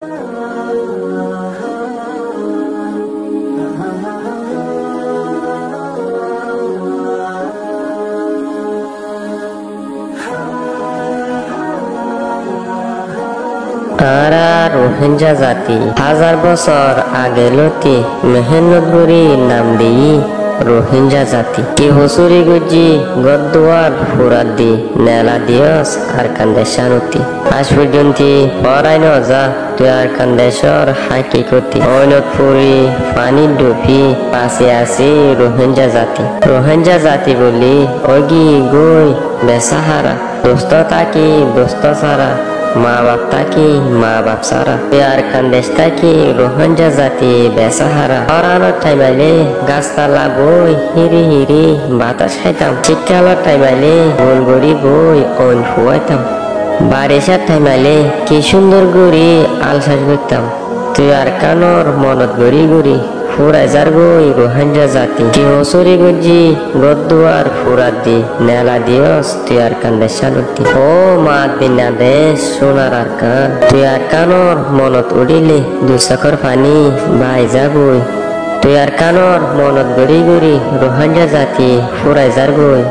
তারা রোহিঙ্গা জাতি 1000 বছর আগে লতি মেহনত করি নাম দিই রোহিঙ্গা জাতি কি হসুরি গুজি গদ্দুয়ার ফুরাত দি নেলা দিয়স আর কান্দেশানুতি আজ পর্যন্ত পড়াই নজা তুই আর কান্দেশর হাকিকতি অনত ফুরি পানি ডুবি পাশে আসি রোহিঙ্গা জাতি বলি অগি গই বেসাহারা দোস্ত তাকি দোস্ত সারা মা বাপ তাকি মা বাপ সারা আর কান্দেশ তাকি রোহিঙ্গা জাতি বেসাহারা পড়ানোর টাইমাইলে গাছপালা বই হিরি হিরি বাতাস খাইতাম শীতকালের টাইমাইলে গোল গড়ি বই অন ফুয়াইতাম বারিশার টাইমাইলে কি সুন্দর গড়ি আলসাস করতাম তুই আর কানোর মনত গড়ি গড়ি ফুরাই যার গই রোহিঙ্গা জাতি কি হসুরি গজি গদ্দুয়ার ফুরাত দি নেলা দিয়স তুই আর কান্দেশ শানুতি ও মা বিনা দেশ সোনার আর কান তুই আর কানোর মনত উড়িলে দুসাকর পানি বাই যাবই তুই আর কানোর মনত গড়ি গড়ি রোহিঙ্গা জাতি ফুরাই যার গই